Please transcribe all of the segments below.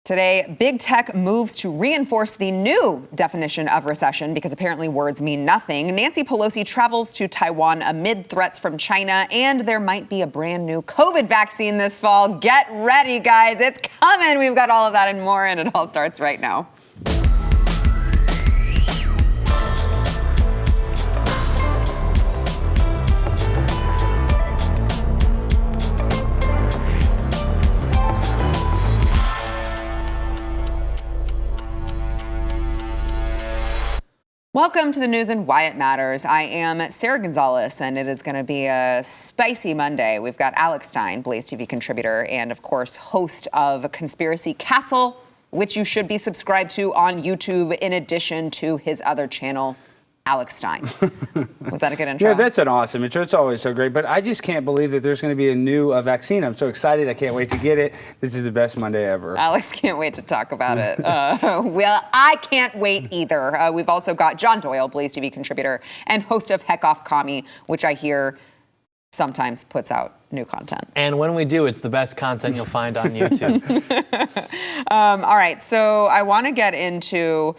Today, big tech moves to reinforce the new definition of recession because apparently words mean nothing. Nancy Pelosi travels to Taiwan amid threats from China, and there might be a brand new COVID vaccine this fall. Get ready, guys. It's coming. We've got all of that and more, and it all starts right now. Welcome to the news and why it matters. I am Sarah Gonzalez, and it is going to be a spicy Monday. We've got Alex Stein, BlazeTV contributor, and of course, host of Conspiracy Castle, which you should be subscribed to on YouTube in addition to his other channel, Alex Stein. Was that a good intro? Yeah, that's an awesome intro. It's always so great. But I just can't believe that there's going to be a new vaccine. I'm so excited. I can't wait to get it. This is the best Monday ever. Alex can't wait to talk about it. Well, I can't wait either. We've also got John Doyle, BlazeTV contributor and host of Heck Off Commie, which I hear sometimes puts out new content. And when we do, it's the best content you'll find on YouTube. All right, so I want to get into,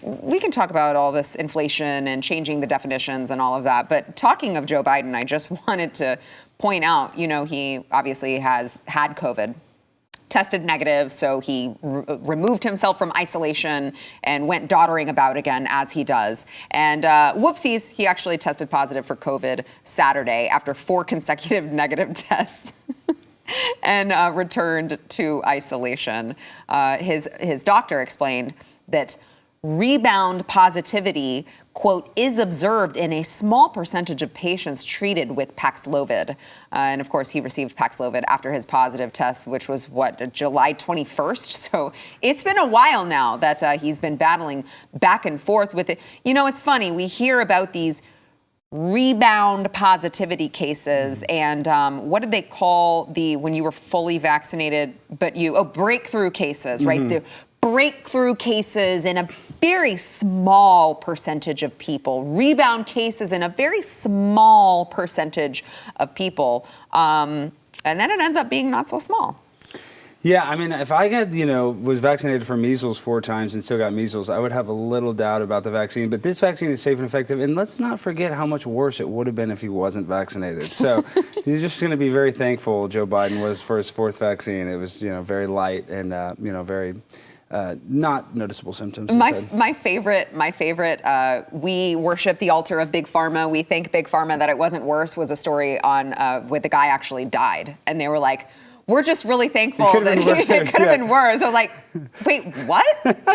we can talk about all this inflation and changing the definitions and all of that, but talking of Joe Biden, I just wanted to point out, you know, he obviously has had COVID, tested negative, so he removed himself from isolation and went doddering about again, as he does. And whoopsies, he actually tested positive for COVID Saturday after 4 consecutive negative tests and returned to isolation. His doctor explained that rebound positivity, quote, is observed in a small percentage of patients treated with Paxlovid. And of course, he received Paxlovid after his positive test, which was July 21st. So it's been a while now that he's been battling back and forth with it. You know, it's funny. We hear about these rebound positivity cases and what did they call when you were fully vaccinated, but breakthrough cases, right? The breakthrough cases in a very small percentage of people, rebound cases in a very small percentage of people. And then it ends up being not so small. Yeah, I mean, if I was vaccinated for measles 4 times and still got measles, I would have a little doubt about the vaccine. But this vaccine is safe and effective. And let's not forget how much worse it would have been if he wasn't vaccinated. So you're just going to be very thankful Joe Biden was for his 4th vaccine. It was, very light and, very not noticeable symptoms. My favorite, we worship the altar of Big Pharma. We thank Big Pharma that it wasn't worse, was a story on where the guy actually died. And they were like, we're just really thankful that it could have been worse. I was like, wait, what?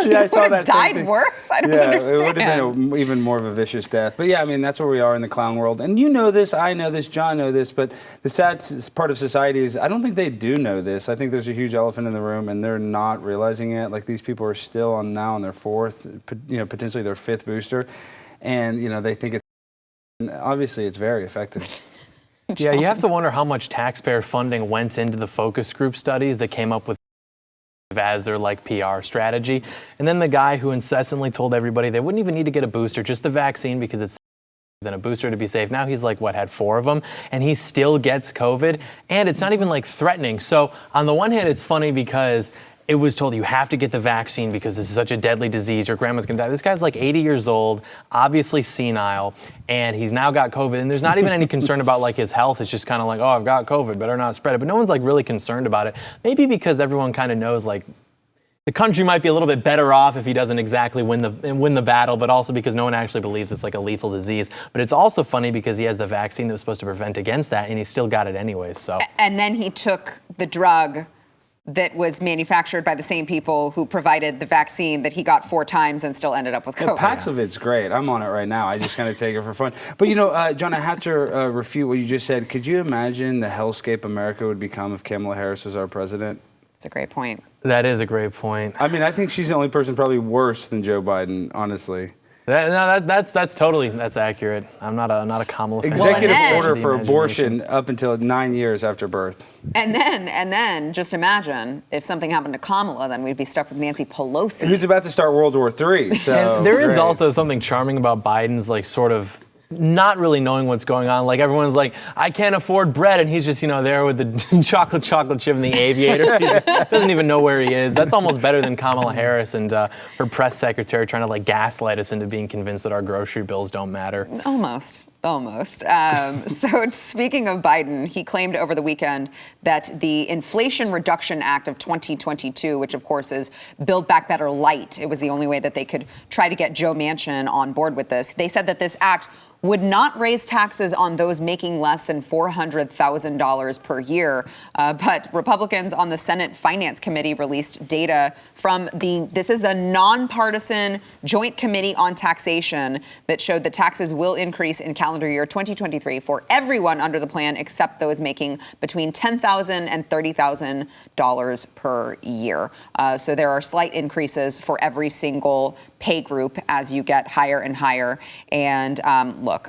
Yeah, I saw that. Died worse? I don't understand. It would have been even more of a vicious death. But yeah, I mean, that's where we are in the clown world. And you know this, I know this, John knows this, but the sad part of society is I don't think they do know this. I think there's a huge elephant in the room and they're not realizing it. Like these people are still now on their 4th, potentially their 5th booster. And, they think obviously it's very effective. Yeah, you have to wonder how much taxpayer funding went into the focus group studies that came up with as their PR strategy. And then the guy who incessantly told everybody they wouldn't even need to get a booster, just the vaccine because it's than a booster to be safe. Now he's had 4 of them and he still gets COVID and it's not even threatening. So on the one hand, it's funny because it was told you have to get the vaccine because this is such a deadly disease. Your grandma's gonna die. This guy's 80 years old, obviously senile, and he's now got COVID. And there's not even any concern about his health. It's just kind of oh, I've got COVID, better not spread it. But no one's really concerned about it. Maybe because everyone kind of knows the country might be a little bit better off if he doesn't exactly win the battle, but also because no one actually believes it's a lethal disease. But it's also funny because he has the vaccine that was supposed to prevent against that, and he still got it anyways. So. And then he took the drug that was manufactured by the same people who provided the vaccine that he got 4 times and still ended up with COVID. Paxlovid's great. I'm on it right now. I just kind of take it for fun. But John, I have to refute what you just said. Could you imagine the hellscape America would become if Kamala Harris was our president? That's a great point. That is a great point. I mean, I think she's the only person probably worse than Joe Biden, honestly. That's accurate. I'm not a Kamala fan. Executive order for abortion up until 9 years after birth. And then just imagine if something happened to Kamala, then we'd be stuck with Nancy Pelosi, who's about to start World War III. So and there is also something charming about Biden's not really knowing what's going on. Like everyone's like, I can't afford bread, and he's just, there with the chocolate chip and the aviators. He just doesn't even know where he is. That's almost better than Kamala Harris and her press secretary trying to like gaslight us into being convinced that our grocery bills don't matter. Almost. So speaking of Biden, he claimed over the weekend that the Inflation Reduction Act of 2022, which of course is Build Back Better light, it was the only way that they could try to get Joe Manchin on board with this. They said that this act would not raise taxes on those making less than $400,000 per year. But Republicans on the Senate Finance Committee released data from this is the nonpartisan Joint Committee on Taxation that showed that taxes will increase in calendar year 2023 for everyone under the plan except those making between $10,000 and $30,000 per year. So there are slight increases for every single pay group as you get higher and higher. And look,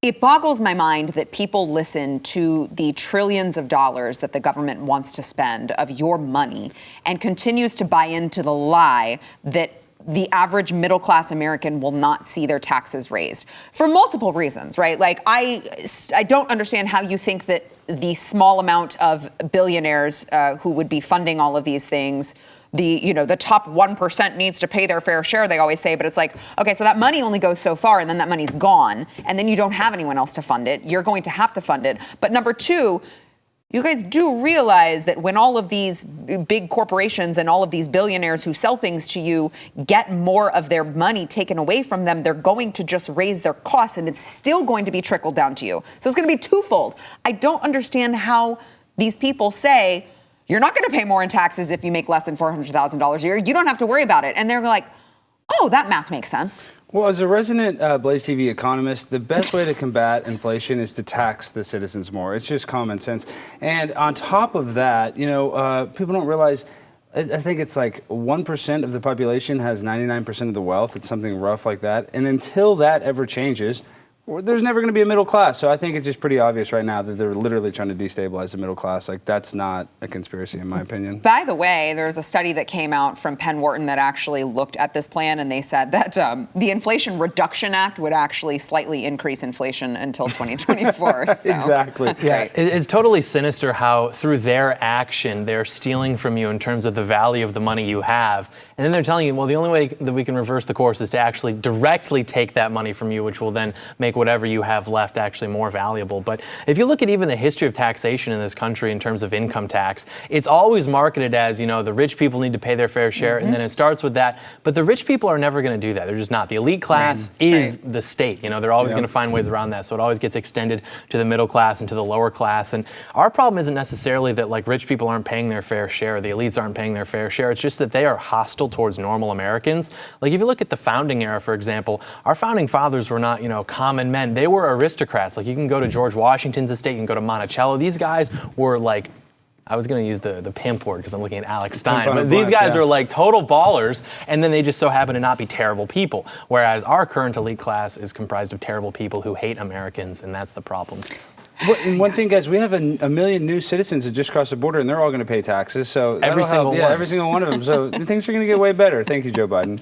it boggles my mind that people listen to the trillions of dollars that the government wants to spend of your money and continues to buy into the lie that the average middle-class American will not see their taxes raised for multiple reasons, right? Like, I don't understand how you think that the small amount of billionaires who would be funding all of these things, the top 1% needs to pay their fair share, they always say, but it's like, okay, so that money only goes so far and then that money's gone and then you don't have anyone else to fund it. You're going to have to fund it. But number two, you guys do realize that when all of these big corporations and all of these billionaires who sell things to you get more of their money taken away from them, they're going to just raise their costs and it's still going to be trickled down to you. So it's going to be twofold. I don't understand how these people say, you're not going to pay more in taxes if you make less than $400,000 a year. You don't have to worry about it. And they're like, oh, that math makes sense. Well, as a resident BlazeTV economist, the best way to combat inflation is to tax the citizens more. It's just common sense. And on top of that, people don't realize, I think it's like 1% of the population has 99% of the wealth. It's something rough like that. And until that ever changes, there's never going to be a middle class. So I think it's just pretty obvious right now that they're literally trying to destabilize the middle class. Like, that's not a conspiracy, in my opinion. By the way, there's a study that came out from Penn Wharton that actually looked at this plan, and they said that the Inflation Reduction Act would actually slightly increase inflation until 2024. So exactly. Yeah, it's totally sinister how through their action they're stealing from you in terms of the value of the money you have, and then they're telling you, well, the only way that we can reverse the course is to actually directly take that money from you, which will then make whatever you have left actually more valuable. But if you look at even the history of taxation in this country in terms of income tax, it's always marketed as, the rich people need to pay their fair share, and then it starts with that. But the rich people are never going to do that. They're just not. The elite class is the state. They're always going to find ways around that. So it always gets extended to the middle class and to the lower class. And our problem isn't necessarily that like rich people aren't paying their fair share, the elites aren't paying their fair share. It's just that they are hostile towards normal Americans. Like if you look at the founding era, for example, our founding fathers were not, common men. They were aristocrats. Like you can go to George Washington's estate, you can go to Monticello. These guys were like, I was going to use the pimp word because I'm looking at Alex Stein, but these guys are like total ballers, and then they just so happen to not be terrible people. Whereas our current elite class is comprised of terrible people who hate Americans, and that's the problem. And one thing, guys, we have a million new citizens that just crossed the border, and they're all going to pay taxes. So every single one of them. So things are going to get way better. Thank you, Joe Biden.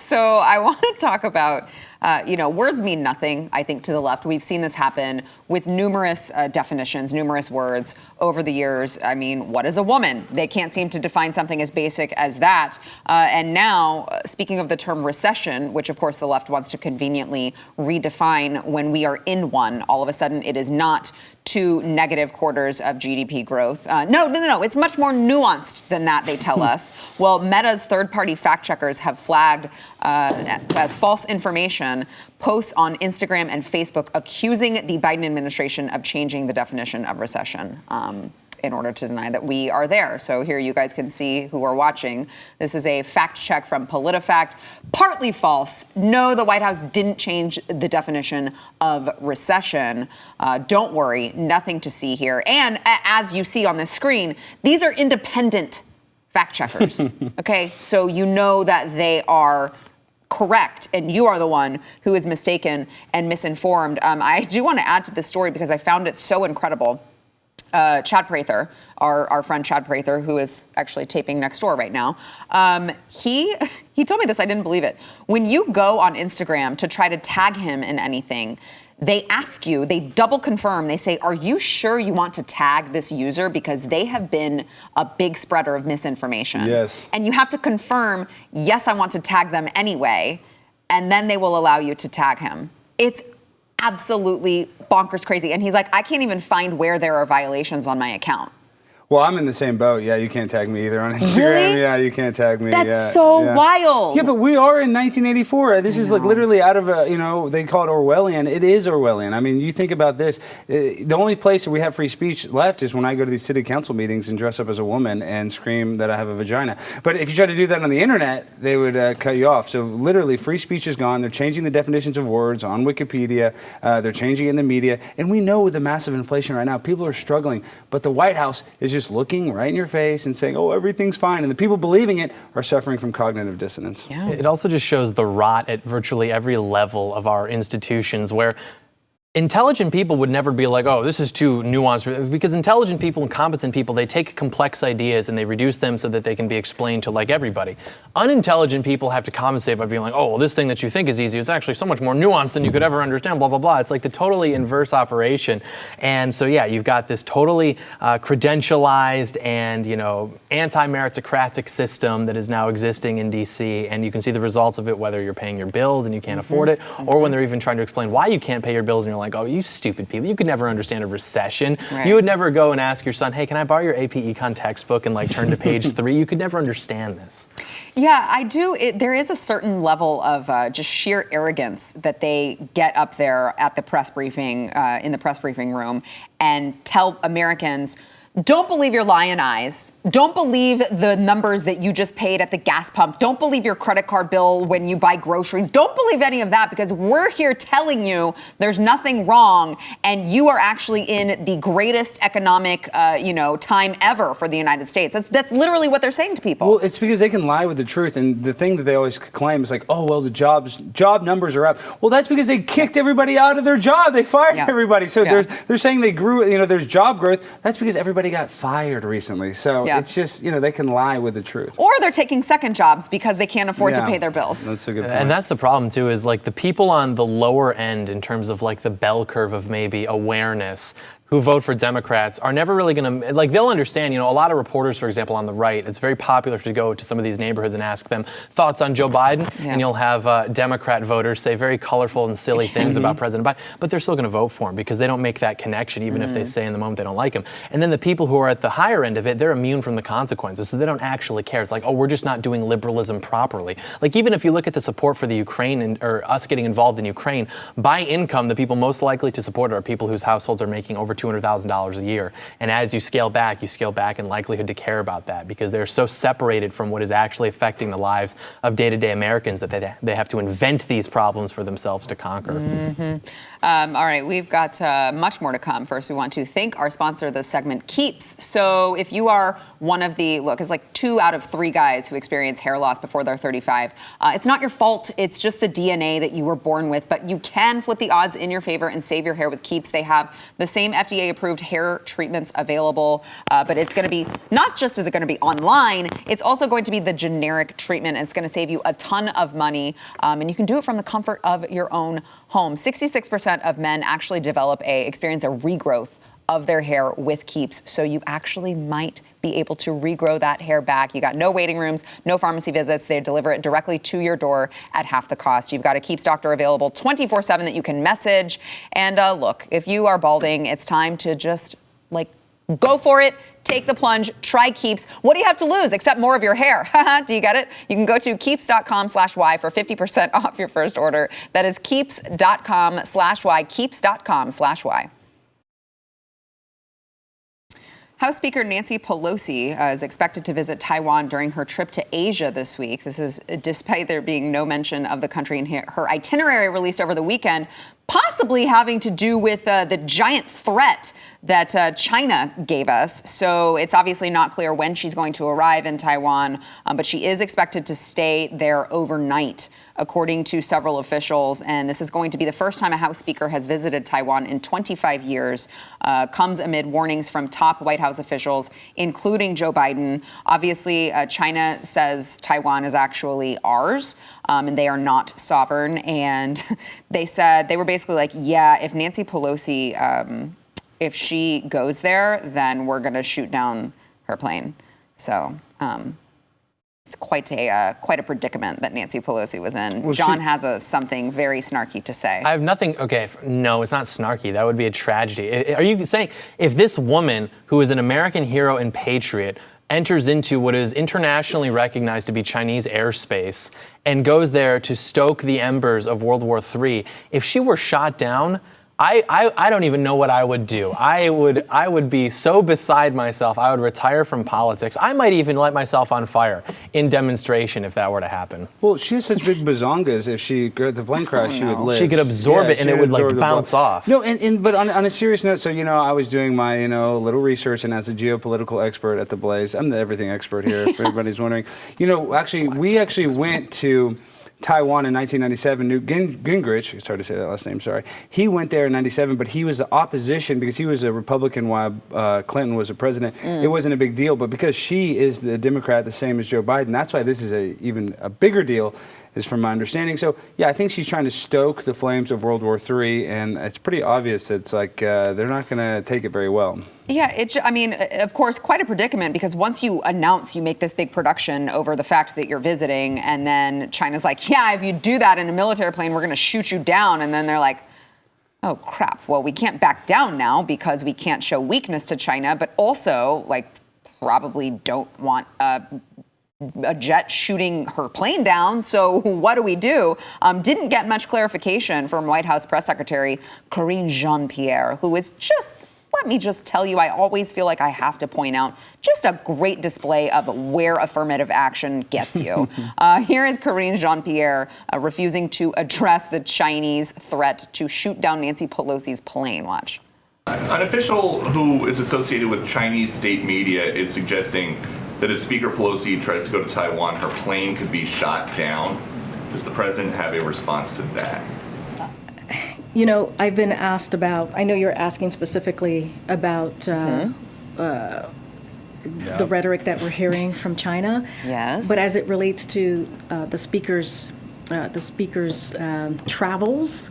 So I want to talk about, words mean nothing, I think, to the left. We've seen this happen with numerous definitions, numerous words over the years. I mean, what is a woman? They can't seem to define something as basic as that. And now, speaking of the term recession, which, of course, the left wants to conveniently redefine when we are in one, all of a sudden it is not 2 negative quarters of GDP growth. No. It's much more nuanced than that, they tell us. Well, Meta's third-party fact checkers have flagged as false information posts on Instagram and Facebook accusing the Biden administration of changing the definition of recession in order to deny that we are there. So here you guys can see who are watching. This is a fact check from PolitiFact. Partly false. No, the White House didn't change the definition of recession. Don't worry, nothing to see here. And as you see on the screen, these are independent fact checkers. Okay, so you know that they are correct, and you are the one who is mistaken and misinformed. I do want to add to this story because I found it so incredible. Chad Prather, our friend Chad Prather, who is actually taping next door right now, he told me this. I didn't believe it. When you go on Instagram to try to tag him in anything, they ask you, they double confirm, they say, are you sure you want to tag this user? Because they have been a big spreader of misinformation. Yes. And you have to confirm, yes, I want to tag them anyway, and then they will allow you to tag him. It's absolutely bonkers crazy. And he's like, I can't even find where there are violations on my account. Well, I'm in the same boat. Yeah, you can't tag me either on Instagram. Really? Yeah, you can't tag me. That's so yeah. wild. Yeah, but we are in 1984. This is like literally out of a, they call it Orwellian. It is Orwellian. I mean, you think about this. The only place that we have free speech left is when I go to these city council meetings and dress up as a woman and scream that I have a vagina. But if you try to do that on the internet, they would cut you off. So literally, free speech is gone. They're changing the definitions of words on Wikipedia. They're changing it in the media. And we know with the massive inflation right now, people are struggling. But the White House is just looking right in your face and saying, oh, everything's fine. And the people believing it are suffering from cognitive dissonance. Yeah. It also just shows the rot at virtually every level of our institutions, where intelligent people would never be like, oh, this is too nuanced, because intelligent people and competent people, they take complex ideas and they reduce them so that they can be explained to like everybody. Unintelligent people have to compensate by being like, oh, well, this thing that you think is easy is actually so much more nuanced than you could ever understand, blah, blah, blah. It's like the totally inverse operation. And so, yeah, you've got this totally credentialized and, anti-meritocratic system that is now existing in DC. And you can see the results of it, whether you're paying your bills and you can't afford it, or when they're even trying to explain why you can't pay your bills and you're like, oh, you stupid people, you could never understand a recession. Right. You would never go and ask your son, hey, can I borrow your AP Econ textbook and like turn to page 3? You could never understand this. Yeah, I do. There is a certain level of just sheer arrogance that they get up there at the press briefing, in the press briefing room, and tell Americans, don't believe your lion eyes. Don't believe the numbers that you just paid at the gas pump. Don't believe your credit card bill when you buy groceries. Don't believe any of that, because we're here telling you there's nothing wrong, and you are actually in the greatest economic, time ever for the United States. That's literally what they're saying to people. Well, it's because they can lie with the truth, and the thing that they always claim is like, oh, well, the job numbers are up. Well, that's because they kicked everybody out of their job. They fired everybody. So they're saying they grew, there's job growth. That's because everybody got fired recently. So it's just, they can lie with the truth. Or they're taking second jobs because they can't afford to pay their bills. That's a good point. And that's the problem too, is like the people on the lower end in terms of like the bell curve of maybe awareness who vote for Democrats are never really going to, they'll understand, a lot of reporters, for example, on the right, it's very popular to go to some of these neighborhoods and ask them thoughts on Joe Biden, and you'll have Democrat voters say very colorful and silly things about President Biden, but they're still going to vote for him because they don't make that connection, even if they say in the moment they don't like him. And then the people who are at the higher end of it, they're immune from the consequences, so they don't actually care. It's like, oh, we're just not doing liberalism properly. Like, even if you look at the support for the Ukraine or us getting involved in Ukraine, by income, the people most likely to support it are people whose households are making over $200,000 a year. And as you scale back in likelihood to care about that, because they're so separated from what is actually affecting the lives of day-to-day Americans that they have to invent these problems for themselves to conquer. All right, we've got much more to come. First, we want to thank our sponsor of this segment, Keeps. So if you are one of it's like 2 out of 3 guys who experience hair loss before they're 35. It's not your fault. It's just the DNA that you were born with, but you can flip the odds in your favor and save your hair with Keeps. They have the same FDA-approved hair treatments available, but it's going to be, not just is it going to be online, it's also going to be the generic treatment, and it's going to save you a ton of money, and you can do it from the comfort of your own home. 66% of men actually experience a regrowth of their hair with Keeps, so you actually might be able to regrow that hair back. You got no waiting rooms, no pharmacy visits. They deliver it directly to your door at half the cost. You've got a Keeps doctor available 24/7 that you can message. And look, if you are balding, it's time to just go for it. Take the plunge. Try Keeps. What do you have to lose except more of your hair? Do you get it? You can go to keeps.com/Y for 50% off your first order. That is keeps.com/Y. Keeps.com/Y. House Speaker Nancy Pelosi is expected to visit Taiwan during her trip to Asia this week. This is despite there being no mention of the country in her itinerary released over the weekend. possibly having to do with the giant threat that China gave us. So it's obviously not clear when she's going to arrive in Taiwan, but she is expected to stay there overnight, according to several officials. And this is going to be the first time a House Speaker has visited Taiwan in 25 years, comes amid warnings from top White House officials, including Joe Biden. Obviously, China says Taiwan is actually ours, and they are not sovereign. And they said, they were basically like, yeah, if Nancy Pelosi, if she goes there, then we're going to shoot down her plane. So it's quite a predicament that Nancy Pelosi was in. Well, John has something very snarky to say. I have nothing. Okay, no, it's not snarky. That would be a tragedy. Are you saying if this woman, who is an American hero and patriot, enters into what is internationally recognized to be Chinese airspace and goes there to stoke the embers of World War III, if she were shot down, I don't even know what I would do. I would be so beside myself. I would retire from politics. I might even light myself on fire in demonstration if that were to happen. Well, she has such big bazongas. If the plane crash, she would live. She could absorb it and it would like bounce off. No, but on a serious note, so I was doing my little research, and as a geopolitical expert at the Blaze, I'm the everything expert here. If anybody's wondering, we actually went to Taiwan in 1997. Newt Gingrich, it's hard to say that last name, sorry. He went there in 97, but he was the opposition because he was a Republican while Clinton was a president. It wasn't a big deal, but because she is the Democrat, the same as Joe Biden, that's why this is even a bigger deal, is from my understanding. So, yeah, I think she's trying to stoke the flames of World War III, and it's pretty obvious it's like they're not going to take it very well. Yeah, of course, quite a predicament, because once you announce you make this big production over the fact that you're visiting, and then China's like, yeah, if you do that in a military plane, we're going to shoot you down. And then they're like, oh, crap. Well, we can't back down now because we can't show weakness to China, but also, probably don't want a jet shooting her plane down. So what do we do? Didn't get much clarification from White House Press Secretary Karine Jean-Pierre, who is just, let me just tell you, I always feel like I have to point out just a great display of where affirmative action gets you. Here is Karine Jean-Pierre refusing to address the Chinese threat to shoot down Nancy Pelosi's plane. Watch. An official who is associated with Chinese state media is suggesting that if Speaker Pelosi tries to go to Taiwan, her plane could be shot down. Does the president have a response to that? I've been asked about, I know you're asking specifically about the rhetoric that we're hearing from China. Yes. But as it relates to the speaker's travels,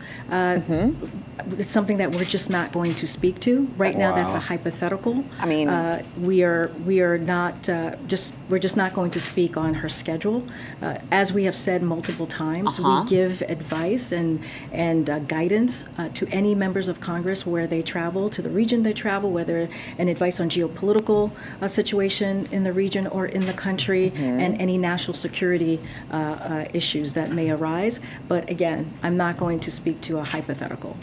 it's something that we're just not going to speak to right now. That's a hypothetical. I mean, we are not we're just not going to speak on her schedule. As we have said multiple times, we give advice and guidance to any members of Congress where they travel, to the region they travel, whether an advice on geopolitical situation in the region or in the country, and any national security issues that may arise. But again, I'm not going to speak to a hypothetical.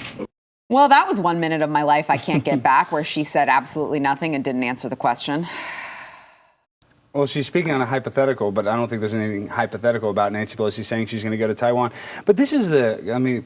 Well, that was 1 minute of my life I can't get back, where she said absolutely nothing and didn't answer the question. Well, she's speaking on a hypothetical, but I don't think there's anything hypothetical about Nancy Pelosi saying she's going to go to Taiwan. But this is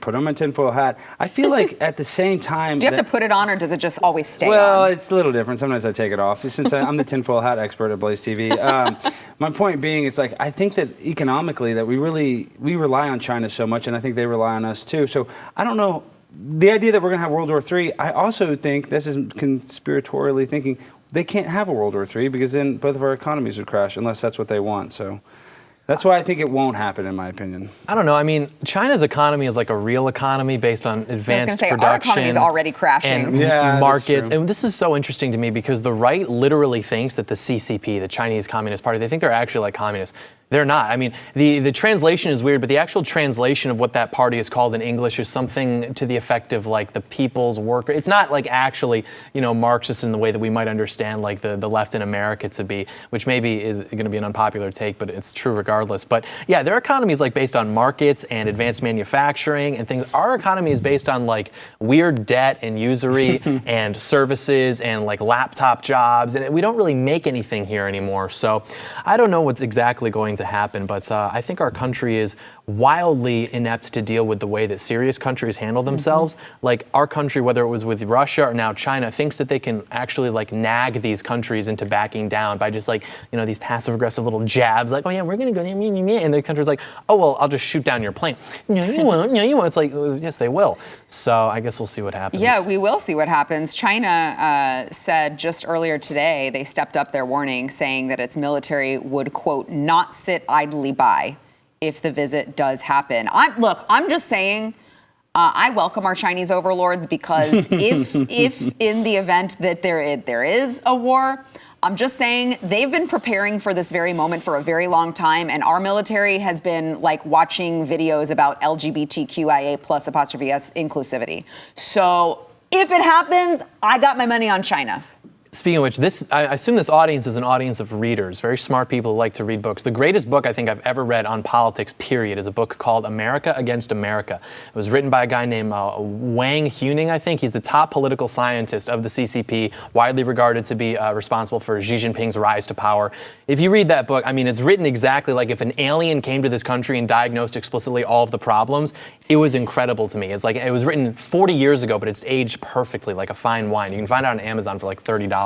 put on my tinfoil hat. I feel like at the same time... Do you have to put it on, or does it just always stay on? Well, it's a little different. Sometimes I take it off. Since I'm the tinfoil hat expert at BlazeTV. My point being, it's like, I think that economically that we rely on China so much, and I think they rely on us too. So I don't know. The idea that we're going to have World War III, I also think, this is conspiratorially thinking, they can't have a World War III because then both of our economies would crash unless that's what they want. So that's why I think it won't happen, in my opinion. I don't know. I mean, China's economy is like a real economy based on advanced production. Our economy is already crashing. And markets. And this is so interesting to me because the right literally thinks that the CCP, the Chinese Communist Party, they think they're actually like communists. They're not. I mean, the translation is weird, but the actual translation of what that party is called in English is something to the effect of like the people's worker. It's not like actually, Marxist in the way that we might understand like the left in America to be, which maybe is going to be an unpopular take, but it's true regardless. But yeah, their economy is like based on markets and advanced manufacturing and things. Our economy is based on like weird debt and usury and services and like laptop jobs, and we don't really make anything here anymore. So I don't know what's exactly going to to happen, but I think our country is wildly inept to deal with the way that serious countries handle themselves. Like our country, whether it was with Russia or now China, thinks that they can actually like nag these countries into backing down by just like, these passive aggressive little jabs, like, oh yeah, we're gonna go, and the country's like, oh well, I'll just shoot down your plane. No, you won't. No, you won't. It's like, yes, they will. So I guess we'll see what happens. Yeah, we will see what happens. China said just earlier today, they stepped up their warning, saying that its military would, quote, not sit idly by if the visit does happen. I'm just saying, I welcome our Chinese overlords because if in the event that there is a war, I'm just saying they've been preparing for this very moment for a very long time, and our military has been like watching videos about LGBTQIA plus apostrophe S inclusivity. So if it happens, I got my money on China. Speaking of which, I assume this audience is an audience of readers, very smart people who like to read books. The greatest book I think I've ever read on politics, period, is a book called America Against America. It was written by a guy named Wang Huning, I think. He's the top political scientist of the CCP, widely regarded to be responsible for Xi Jinping's rise to power. If you read that book, I mean, it's written exactly like if an alien came to this country and diagnosed explicitly all of the problems. It was incredible to me. It's like it was written 40 years ago, but it's aged perfectly, like a fine wine. You can find it on Amazon for like $30.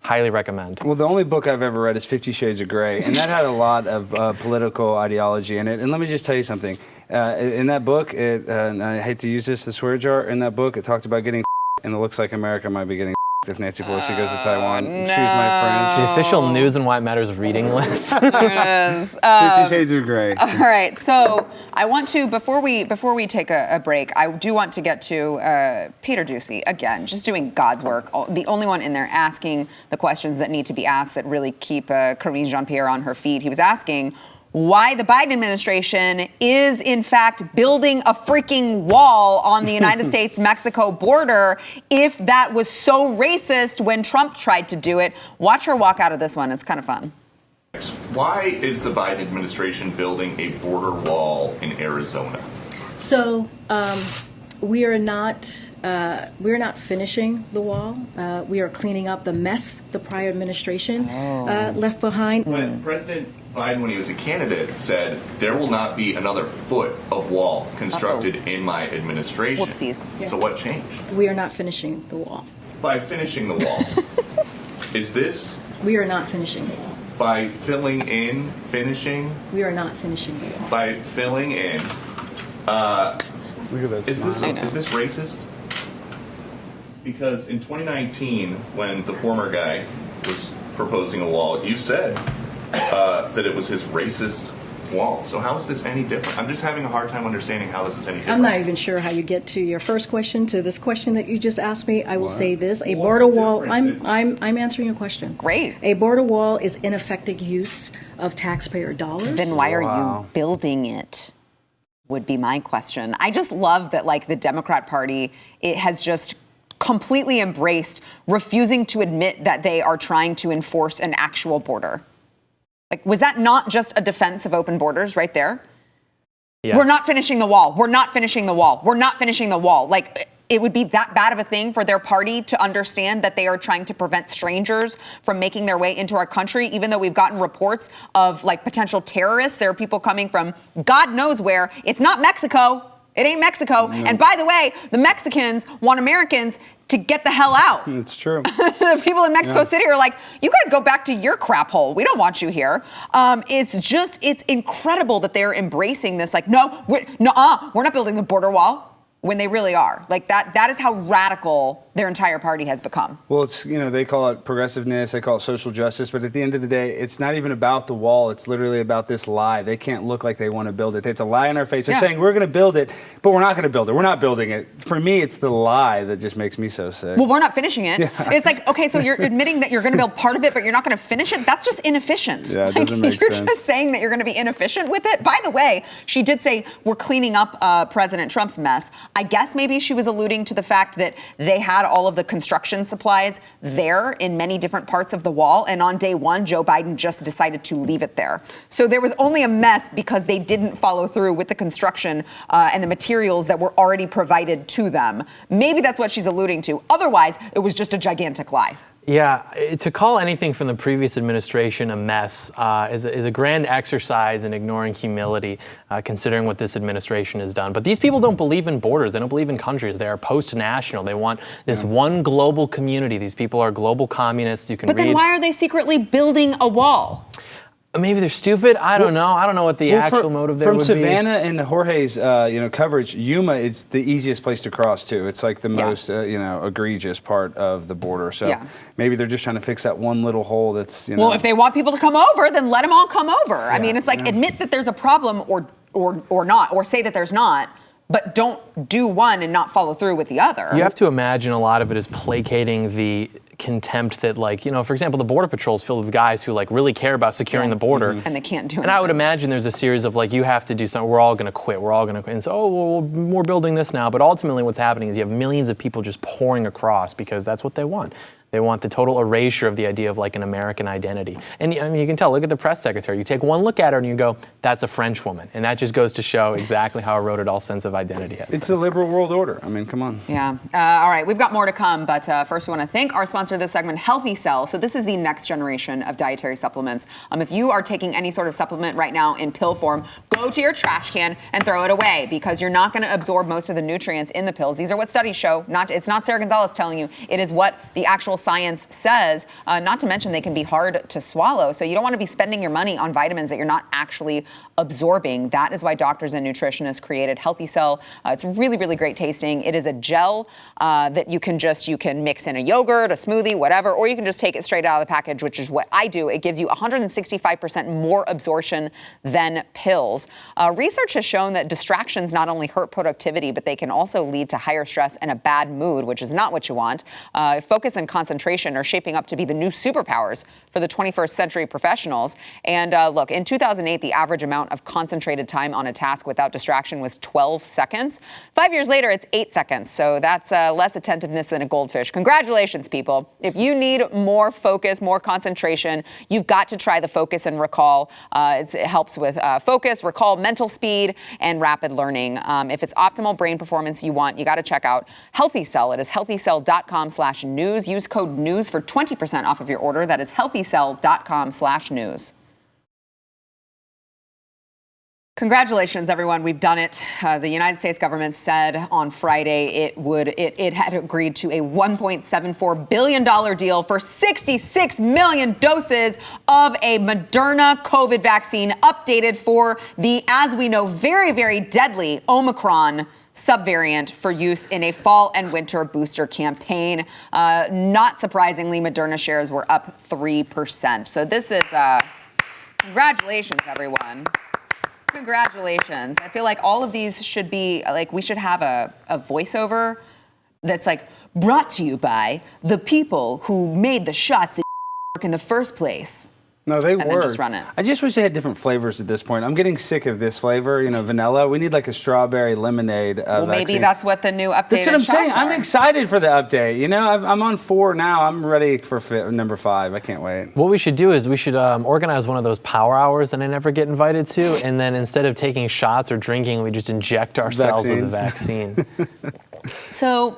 Highly recommend. Well, the only book I've ever read is 50 Shades of Grey, and that had a lot of political ideology in it. And let me just tell you something. In that book, and I hate to use this, the swear jar, in that book, it talked about getting and it looks like America might be getting if Nancy Pelosi goes to Taiwan. No. Excuse my French. The official News and Why It Matters reading list. There it is. 50 Shades of Grey. All right, so I want to, before we take a break, I do want to get to Peter Doocy, again, just doing God's work, the only one in there asking the questions that need to be asked that really keep Karine Jean-Pierre on her feet. He was asking why the Biden administration is, in fact, building a freaking wall on the United States-Mexico border if that was so racist when Trump tried to do it. Watch her walk out of this one. It's kind of fun. Why is the Biden administration building a border wall in Arizona? So we're not finishing the wall. We are cleaning up the mess the prior administration left behind. But President Biden, when he was a candidate, said there will not be another foot of wall constructed in my administration. Whoopsies. So what changed? We are not finishing the wall. By finishing the wall. Is this We are not finishing the wall. by filling in, finishing? We are not finishing the wall. By filling in. Look at that Is this smile. racist? Because in 2019, when the former guy was proposing a wall, you said that it was his racist wall. So how is this any different? I'm just having a hard time understanding how this is any different. I'm not even sure how you get to your first question to this question that you just asked me. I will say this: a border wall. I'm answering your question. Great. A border wall is ineffective use of taxpayer dollars. Then why are you building it? Would be my question. I just love that, like, the Democrat Party, it has just completely embraced refusing to admit that they are trying to enforce an actual border. Like, was that not just a defense of open borders right there? Yeah. We're not finishing the wall. We're not finishing the wall. We're not finishing the wall. Like, it would be that bad of a thing for their party to understand that they are trying to prevent strangers from making their way into our country, even though we've gotten reports of, like, potential terrorists. There are people coming from God knows where. It's not Mexico. It ain't Mexico. No. And by the way, the Mexicans want Americans to get the hell out. It's true. The people in Mexico City are like, you guys go back to your crap hole. We don't want you here. It's incredible that they're embracing this. Like, no, we're not building the border wall. When they really are. Like, that is how radical their entire party has become. Well, it's, they call it progressiveness, they call it social justice, but at the end of the day, it's not even about the wall. It's literally about this lie. They can't look like they want to build it. They have to lie in our face. They're saying, we're going to build it, but we're not going to build it. We're not building it. For me, it's the lie that just makes me so sick. Well, we're not finishing it. Yeah. It's like, okay, so you're admitting that you're going to build part of it, but you're not going to finish it? That's just inefficient. Yeah, it doesn't make you're sense. Just saying that you're going to be inefficient with it. By the way, she did say we're cleaning up President Trump's mess. I guess maybe she was alluding to the fact that they had all of the construction supplies there in many different parts of the wall, and on day one, Joe Biden just decided to leave it there. So there was only a mess because they didn't follow through with the construction and the materials that were already provided to them. Maybe that's what she's alluding to. Otherwise, it was just a gigantic lie. Yeah, to call anything from the previous administration a mess is a grand exercise in ignoring humility, considering what this administration has done. But these people don't believe in borders. They don't believe in countries. They are post-national. They want this one global community. These people are global communists. You can But then why are they secretly building a wall? Maybe they're stupid. I don't know. I don't know what the actual motive there would be. From Savannah and Jorge's, coverage, Yuma is the easiest place to cross to. It's like the most, egregious part of the border. So maybe they're just trying to fix that one little hole that's, Well, if they want people to come over, then let them all come over. I mean, it's like admit that there's a problem or not, or say that there's not. But don't do one and not follow through with the other. You have to imagine a lot of it is placating the contempt that, for example, the Border Patrol is filled with guys who, really care about securing the border. And they can't do anything. And I would imagine there's a series of, you have to do something. We're all going to quit. We're all going to quit. And so, we're building this now. But ultimately what's happening is you have millions of people just pouring across because that's what they want. They want the total erasure of the idea of an American identity. And I mean, you can tell, look at the press secretary. You take one look at her and you go, that's a French woman. And that just goes to show exactly how eroded all sense of identity has. It's a liberal world order. I mean, come on. Yeah. All right. We've got more to come. But first, we want to thank our sponsor of this segment, Healthy Cell. So this is the next generation of dietary supplements. If you are taking any sort of supplement right now in pill form, go to your trash can and throw it away because you're not going to absorb most of the nutrients in the pills. These are what studies show. It's not Sarah Gonzalez telling you. It is what the actual science says, not to mention they can be hard to swallow. So you don't want to be spending your money on vitamins that you're not actually absorbing. That is why doctors and nutritionists created Healthy Cell. It's really, really great tasting. It is a gel that you can mix in a yogurt, a smoothie, whatever, or you can just take it straight out of the package, which is what I do. It gives you 165% more absorption than pills. Research has shown that distractions not only hurt productivity, but they can also lead to higher stress and a bad mood, which is not what you want. Focus and concentration are shaping up to be the new superpowers for the 21st century professionals. And look, in 2008, the average amount of concentrated time on a task without distraction was 12 seconds. 5 years later, it's 8 seconds. So that's less attentiveness than a goldfish. Congratulations, people. If you need more focus, more concentration, you've got to try the Focus and Recall. It helps with focus, recall, mental speed, and rapid learning. If it's optimal brain performance you want, you got to check out Healthy Cell. It is healthycell.com/news. Use code NEWS for 20% off of your order. That is healthycell.com/news. Congratulations, everyone. We've done it. The United States government said on Friday it had agreed to a $1.74 billion deal for 66 million doses of a Moderna COVID vaccine updated for the, as we know, very, very deadly Omicron subvariant for use in a fall and winter booster campaign. Not surprisingly, Moderna shares were up 3%. So this is, congratulations, everyone. Congratulations. I feel like all of these should be, we should have a voiceover that's brought to you by the people who made the shots that work in the first place. No, they and were. Then just run it. I just wish they had different flavors at this point. I'm getting sick of this flavor, vanilla. We need a strawberry lemonade Well, vaccine. maybe that's what the new updated That's what I'm saying. shots are. I'm excited for the update. I'm on 4 now. I'm ready for number 5. I can't wait. What we should do is we should organize one of those power hours that I never get invited to, and then instead of taking shots or drinking, we just inject ourselves with the vaccine. So,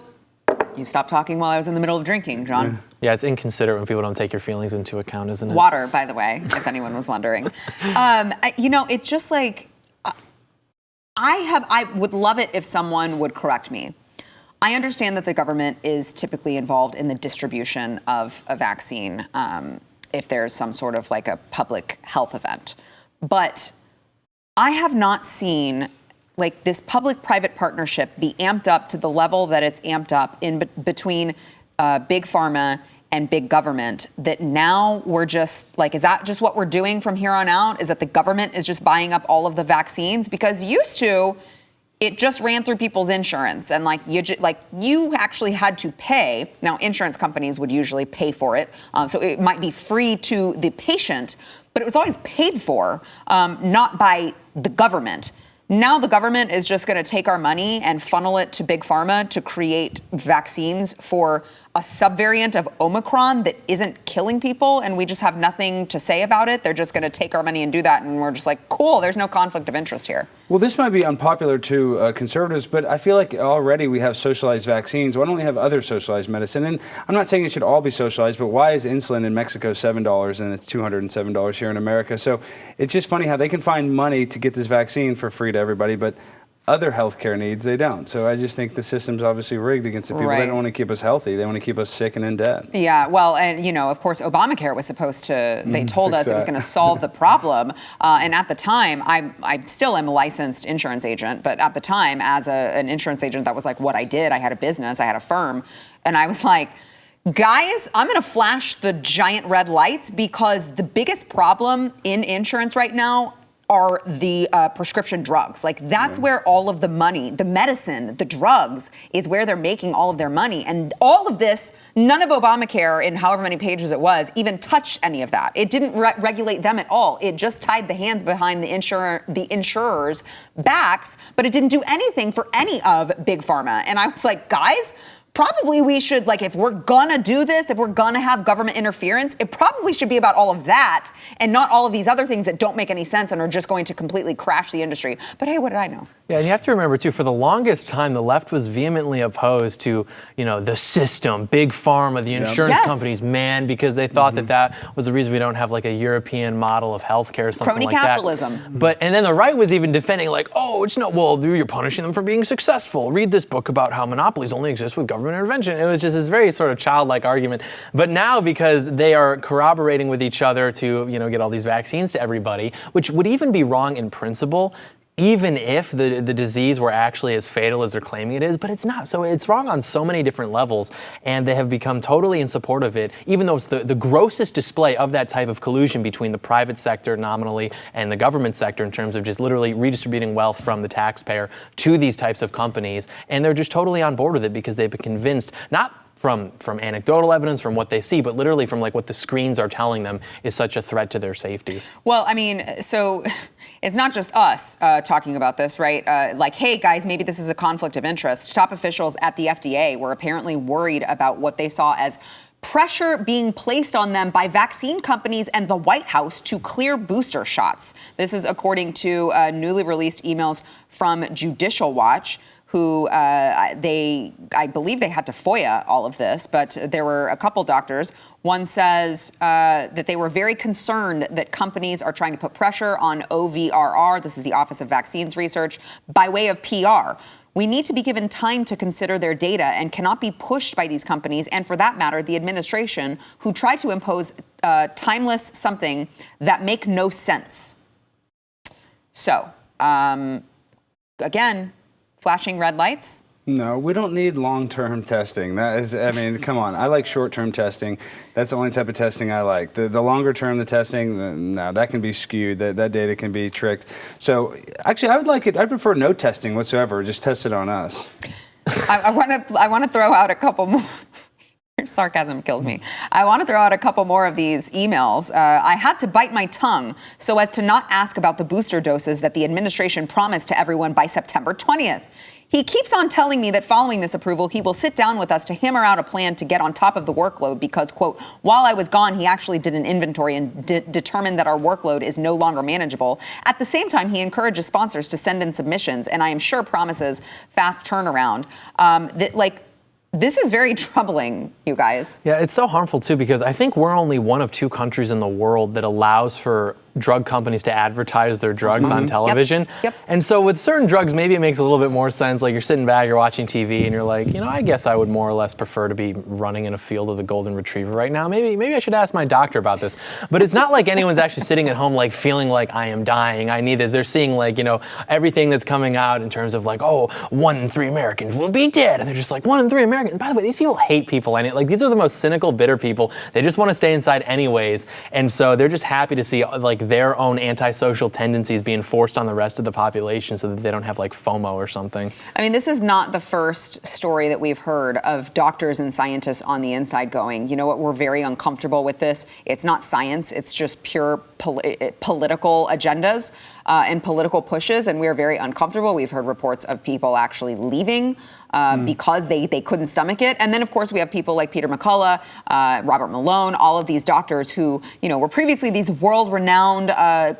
you stopped talking while I was in the middle of drinking, John. Yeah, it's inconsiderate when people don't take your feelings into account, isn't it? Water, by the way, if anyone was wondering. It's just I would love it if someone would correct me. I understand that the government is typically involved in the distribution of a vaccine if there's some sort of a public health event. But I have not seen this public-private partnership be amped up to the level that it's amped up in between big pharma and big government, that now we're just is that just what we're doing from here on out? Is that the government is just buying up all of the vaccines? Because used to, it just ran through people's insurance, and you actually had to pay. Now, insurance companies would usually pay for it, so it might be free to the patient, but it was always paid for, not by the government. Now the government is just going to take our money and funnel it to big pharma to create vaccines for a subvariant of Omicron that isn't killing people and we just have nothing to say about it. They're just going to take our money and do that. And we're just like, cool, there's no conflict of interest here. Well, this might be unpopular to conservatives, but I feel like already we have socialized vaccines. Why don't we have other socialized medicine? And I'm not saying it should all be socialized, but why is insulin in Mexico $7 and it's $207 here in America? So it's just funny how they can find money to get this vaccine for free to everybody, but other healthcare needs, they don't. So I just think the system's obviously rigged against the people. Right. They don't want to keep us healthy. They want to keep us sick and in debt. Yeah, well, and of course, Obamacare was supposed to, they told us it was going to solve the problem. And at the time, I still am a licensed insurance agent, but at the time, as an insurance agent, that was like what I did. I had a business, I had a firm. And I was like, guys, I'm going to flash the giant red lights because the biggest problem in insurance right now are the prescription drugs. Like that's where all of the money, the medicine, the drugs is where they're making all of their money. And all of this, none of Obamacare in however many pages it was even touched any of that. It didn't regulate them at all. It just tied the hands behind the insurers' backs, but it didn't do anything for any of Big Pharma. And I was like, guys, probably we should, like, if we're gonna do this, if we're gonna have government interference, it probably should be about all of that and not all of these other things that don't make any sense and are just going to completely crash the industry. But hey, what did I know? Yeah, and you have to remember, too, for the longest time, the left was vehemently opposed to, the system, big pharma, the insurance companies, because they thought that was the reason we don't have, like, a European model of healthcare or something Crony like capitalism. that. And then the right was even defending, like, oh, it's not, well, you're punishing them for being successful. Read this book about how monopolies only exist with government intervention. It was just this very sort of childlike argument. But now, because they are corroborating with each other to, get all these vaccines to everybody, which would even be wrong in principle, even if the disease were actually as fatal as they're claiming it is, but it's not. So it's wrong on so many different levels, and they have become totally in support of it, even though it's the grossest display of that type of collusion between the private sector nominally and the government sector in terms of just literally redistributing wealth from the taxpayer to these types of companies. And they're just totally on board with it because they've been convinced, not from anecdotal evidence, from what they see, but literally from like what the screens are telling them is such a threat to their safety. Well, I mean, so it's not just us talking about this, right? Like, hey, guys, maybe this is a conflict of interest. Top officials at the FDA were apparently worried about what they saw as pressure being placed on them by vaccine companies and the White House to clear booster shots. This is according to newly released emails from Judicial Watch, who I believe they had to FOIA all of this, but there were a couple doctors. One says that they were very concerned that companies are trying to put pressure on OVRR, this is the Office of Vaccines Research, by way of PR. We need to be given time to consider their data and cannot be pushed by these companies, and for that matter, the administration, who try to impose timeless something that make no sense. So, again, flashing red lights? No, we don't need long-term testing. That is, come on. I like short-term testing. That's the only type of testing I like. The longer-term, the testing, no, that can be skewed. That data can be tricked. So, actually, I would like it. I prefer no testing whatsoever. Just test it on us. I want to throw out a couple more. Sarcasm kills me. I want to throw out a couple more of these emails. I had to bite my tongue so as to not ask about the booster doses that the administration promised to everyone by September 20th. He keeps on telling me that following this approval, he will sit down with us to hammer out a plan to get on top of the workload because, quote, while I was gone, he actually did an inventory and determined that our workload is no longer manageable. At the same time, he encourages sponsors to send in submissions, and I am sure promises fast turnaround. This is very troubling, you guys. Yeah, it's so harmful, too, because I think we're only one of two countries in the world that allows for drug companies to advertise their drugs on television. Yep. And so with certain drugs, maybe it makes a little bit more sense. Like you're sitting back, you're watching TV, and you're like, I guess I would more or less prefer to be running in a field of the golden retriever right now. Maybe I should ask my doctor about this. But it's not like anyone's actually sitting at home like feeling like I am dying, I need this. They're seeing everything that's coming out in terms of 1 in 3 Americans will be dead. And they're just like, 1 in 3 Americans. By the way, these people hate people. These are the most cynical, bitter people. They just want to stay inside anyways. And so they're just happy to see their own antisocial tendencies being forced on the rest of the population so that they don't have FOMO or something. I mean, this is not the first story that we've heard of doctors and scientists on the inside going, you know what, we're very uncomfortable with this. It's not science, it's just pure political agendas and political pushes, and we're very uncomfortable. We've heard reports of people actually leaving because they couldn't stomach it. And then, of course, we have people like Peter McCullough, Robert Malone, all of these doctors who, were previously these world-renowned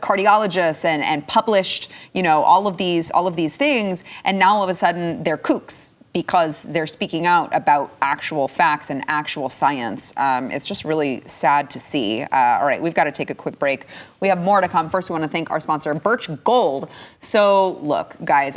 cardiologists and published, all of these things. And now all of a sudden they're kooks because they're speaking out about actual facts and actual science. It's just really sad to see. All right, we've got to take a quick break. We have more to come. First, we want to thank our sponsor, Birch Gold. So, look, guys,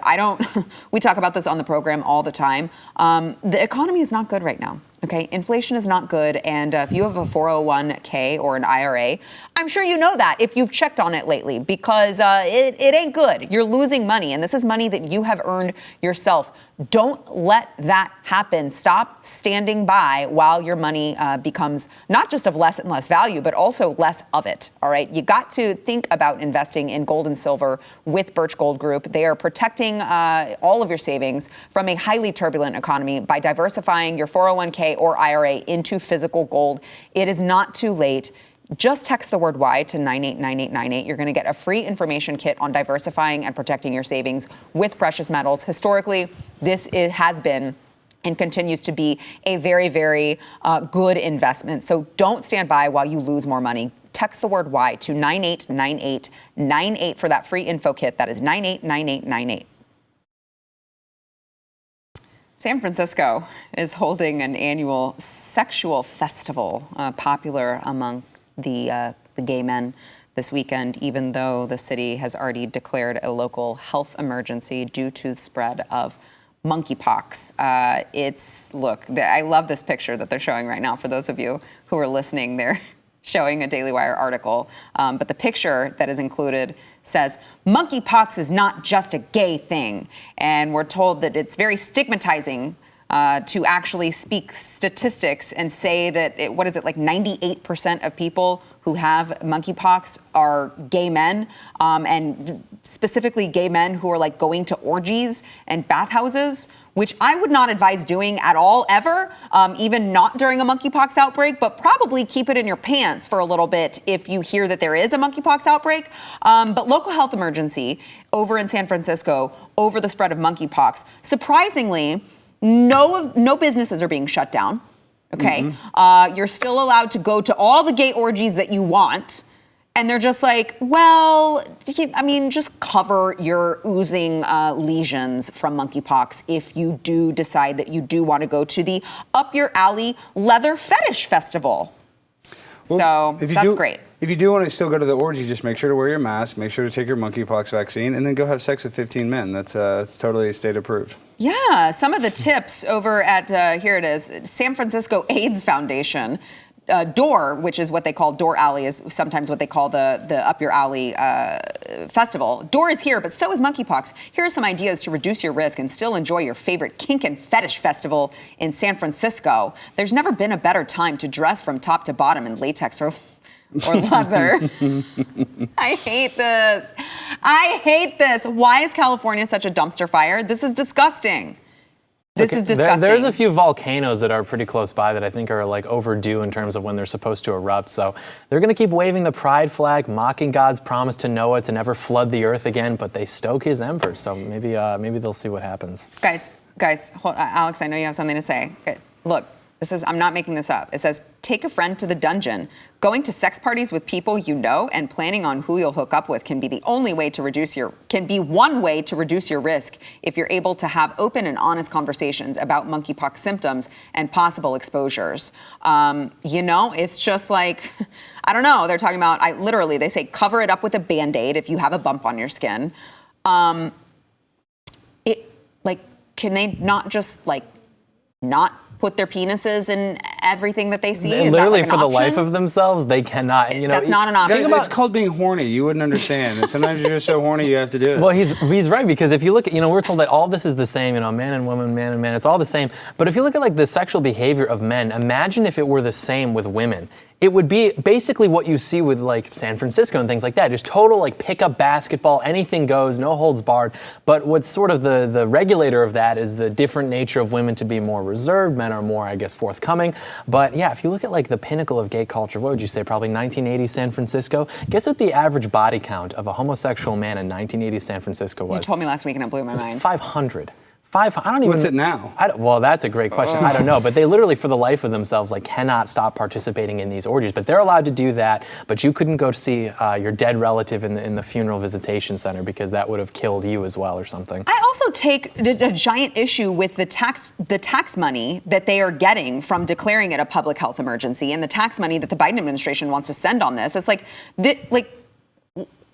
we talk about this on the program all the time. The economy is not good right now. Okay, inflation is not good, and if you have a 401k or an IRA, I'm sure you know that if you've checked on it lately, because it ain't good. You're losing money, and this is money that you have earned yourself. Don't let that happen. Stop standing by while your money becomes not just of less and less value, but also less of it, all right? You got to think about investing in gold and silver with Birch Gold Group. They are protecting all of your savings from a highly turbulent economy by diversifying your 401k or IRA into physical gold. It is not too late. Just text the word Y to 989898. You're going to get a free information kit on diversifying and protecting your savings with precious metals. Historically, this has been and continues to be a very, very good investment. So don't stand by while you lose more money. Text the word Y to 989898 for that free info kit. That is 989898. San Francisco is holding an annual sexual festival, popular among the gay men this weekend, even though the city has already declared a local health emergency due to the spread of monkeypox. I love this picture that they're showing right now. For those of you who are listening, they're showing a Daily Wire article. But the picture that is included says, monkeypox is not just a gay thing. And we're told that it's very stigmatizing to actually speak statistics and say that, 98% of people who have monkeypox are gay men, and specifically gay men who are going to orgies and bathhouses, which I would not advise doing at all, ever, even not during a monkeypox outbreak, but probably keep it in your pants for a little bit if you hear that there is a monkeypox outbreak. But local health emergency over in San Francisco over the spread of monkeypox. Surprisingly, no businesses are being shut down, okay? Mm-hmm. You're still allowed to go to all the gay orgies that you want. And they're just just cover your oozing lesions from monkeypox if you do decide that you do want to go to the Up Your Alley Leather Fetish Festival. Well, so that's great. If you do want to still go to the orgy, just make sure to wear your mask, make sure to take your monkeypox vaccine, and then go have sex with 15 men. That's totally state approved. Yeah, some of the tips over at, here it is, San Francisco AIDS Foundation. Door, which is what they call Door Alley, is sometimes what they call the Up Your Alley festival. Door is here, but so is monkeypox. Here are some ideas to reduce your risk and still enjoy your favorite kink and fetish festival in San Francisco. There's never been a better time to dress from top to bottom in latex or leather. I hate this. Why is California such a dumpster fire? This is disgusting. This is disgusting. There's a few volcanoes that are pretty close by that I think are overdue in terms of when they're supposed to erupt. So they're going to keep waving the pride flag, mocking God's promise to Noah to never flood the earth again, but they stoke his embers. So maybe they'll see what happens. Guys, Alex, I know you have something to say. Okay, look, I'm not making this up. It says, take a friend to the dungeon. Going to sex parties with people you know and planning on who you'll hook up with can be one way to reduce your risk if you're able to have open and honest conversations about monkeypox symptoms and possible exposures. It's just I don't know. They're talking about, they say cover it up with a Band-Aid if you have a bump on your skin. Can they not just not put their penises in everything that they see? Literally, for the life of themselves, they cannot. That's not an option. It's called being horny. You wouldn't understand. Sometimes you're just so horny you have to do it. Well, he's right, because if you look at, we're told that all this is the same, man and woman, man and man, it's all the same. But if you look at the sexual behavior of men, imagine if it were the same with women. It would be basically what you see with San Francisco and things like that. Just total pickup basketball, anything goes, no holds barred. But what's sort of the regulator of that is the different nature of women to be more reserved. Men are more, forthcoming. But yeah, if you look at the pinnacle of gay culture, what would you say? Probably 1980 San Francisco. Guess what the average body count of a homosexual man in 1980 San Francisco was? You told me last week and it blew my mind. 500. I don't even. What's it now? Well, that's a great question. I don't know, but they literally, for the life of themselves, like cannot stop participating in these orgies. But they're allowed to do that. But you couldn't go to see your dead relative in the funeral visitation center because that would have killed you as well or something. I also take a giant issue with the tax money that they are getting from declaring it a public health emergency and the tax money that the Biden administration wants to send on this. It's like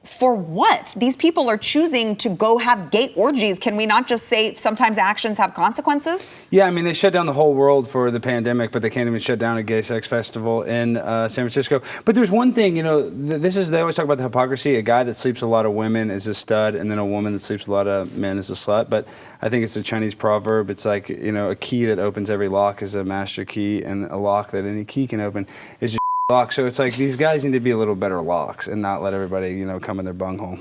for what? These people are choosing to go have gay orgies. Can we not just say sometimes actions have consequences? Yeah, I mean, they shut down the whole world for the pandemic, but they can't even shut down a gay sex festival in San Francisco. But there's one thing, they always talk about the hypocrisy. A guy that sleeps with a lot of women is a stud, and then a woman that sleeps with a lot of men is a slut. But I think it's a Chinese proverb. It's like, a key that opens every lock is a master key, and a lock that any key can open is just lock. So it's like these guys need to be a little better locks and not let everybody, come in their bunghole.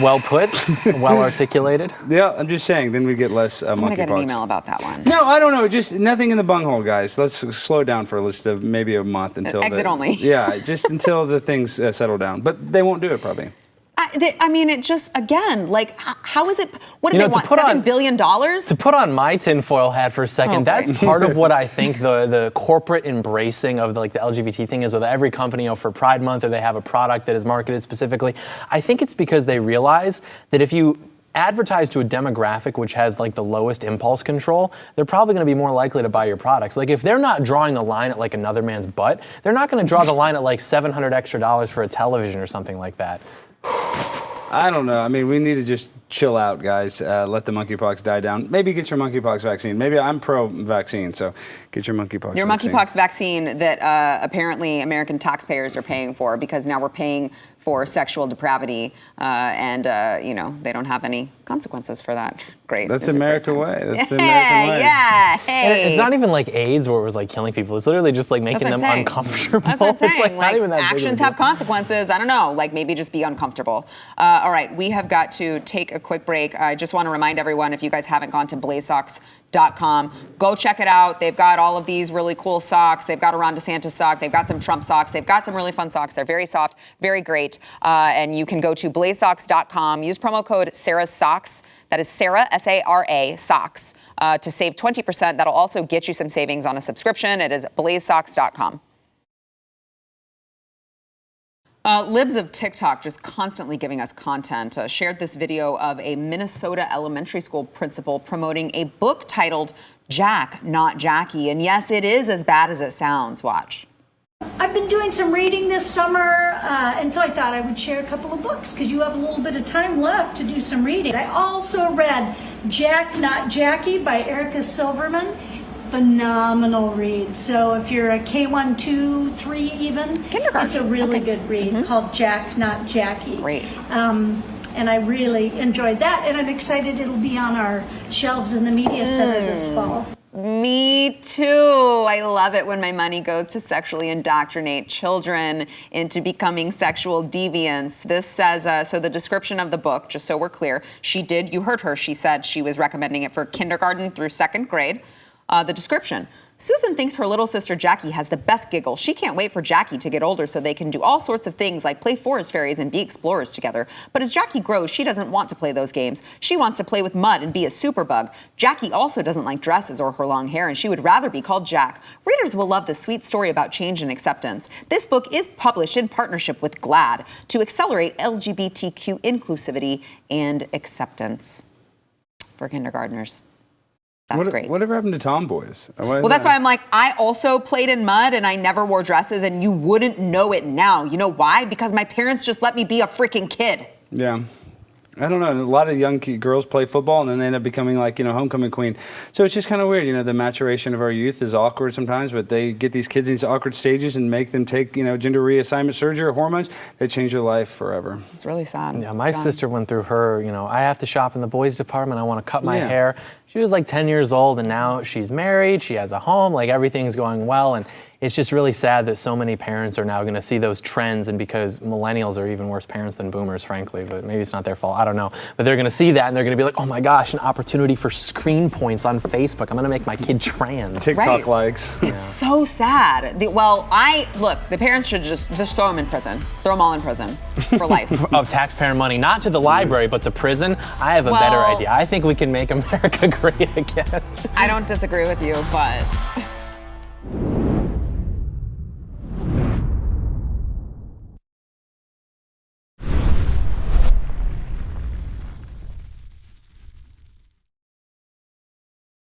Well put, well articulated. Yeah, I'm just saying, then we get less monkeypox. I'm going to get an email about that one. No, I don't know. Just nothing in the bunghole, guys. Let's slow down for a list of maybe a month until exit only. Yeah, just until the things settle down. But they won't do it probably. I mean, it just, again, like, how is it, what do they want, $7 billion? To put on my tinfoil hat for a second, that's part of what I think the corporate embracing of the LGBT thing is with every company, for Pride Month, or they have a product that is marketed specifically. I think it's because they realize that if you advertise to a demographic which has the lowest impulse control, they're probably going to be more likely to buy your products. Like if they're not drawing the line at another man's butt, they're not going to draw the line at $700 extra for a television or something like that. I don't know. I mean, we need to just chill out, guys. Let the monkeypox die down. Maybe get your monkeypox vaccine. Maybe I'm pro-vaccine, so get your monkeypox vaccine. Your monkeypox vaccine that apparently American taxpayers are paying for because now we're paying for sexual depravity and they don't have any consequences for that. Great. That's America way. That's the American way. Yeah, hey. And it's not even like AIDS where it was killing people. It's literally just making them uncomfortable. That's what I'm saying. It's not even that actions have consequences. I don't know. Maybe just be uncomfortable. All right, we have got to take a quick break. I just want to remind everyone, if you guys haven't gone to BlazeSocks.com, go check it out. They've got all of these really cool socks. They've got a Ron DeSantis sock. They've got some Trump socks. They've got some really fun socks. They're very soft, very great. And you can go to BlazeSocks.com. Use promo code Sarah Socks. That is Sarah, S-A-R-A, Socks, to save 20%. That'll also get you some savings on a subscription. It is BlazeSocks.com. Libs of TikTok just constantly giving us content. Shared this video of a Minnesota elementary school principal promoting a book titled Jack, Not Jackie. And yes, it is as bad as it sounds. Watch. I've been doing some reading this summer, and so I thought I would share a couple of books because you have a little bit of time left to do some reading. I also read Jack, Not Jackie by Erica Silverman. Phenomenal read. So if you're a K1, 2, 3 even, kindergarten. It's a really good read called Jack, Not Jackie. Great. And I really enjoyed that, and I'm excited it'll be on our shelves in the media center this fall. Me too. I love it when my money goes to sexually indoctrinate children into becoming sexual deviants. This says, so the description of the book, just so we're clear, you heard her, she said she was recommending it for kindergarten through 2nd grade. The description. Susan thinks her little sister Jackie has the best giggle. She can't wait for Jackie to get older so they can do all sorts of things like play forest fairies and be explorers together. But as Jackie grows, she doesn't want to play those games. She wants to play with mud and be a superbug. Jackie also doesn't like dresses or her long hair, and she would rather be called Jack. Readers will love the sweet story about change and acceptance. This book is published in partnership with GLAAD to accelerate LGBTQ inclusivity and acceptance for kindergartners. That's great. Whatever happened to tomboys? Well, that's why I'm I also played in mud and I never wore dresses, and you wouldn't know it now. You know why? Because my parents just let me be a freaking kid. Yeah. I don't know. A lot of young girls play football and then they end up becoming homecoming queen. So it's just kind of weird. The maturation of our youth is awkward sometimes, but they get these kids in these awkward stages and make them take, gender reassignment surgery or hormones. They change their life forever. It's really sad. Yeah, my sister went through her, I have to shop in the boys department. I want to cut my hair. She was 10 years old and now she's married. She has a home. Everything's going well. And it's just really sad that so many parents are now going to see those trends, and because millennials are even worse parents than boomers, frankly, but maybe it's not their fault, I don't know. But they're going to see that and they're going to be like, oh my gosh, an opportunity for screen points on Facebook. I'm going to make my kid trans. TikTok likes. It's so sad. Look, the parents should just throw them in prison. Throw them all in prison for life. Of taxpayer money, not to the library, but to prison. I have a better idea. I think we can make America great again. I don't disagree with you, but...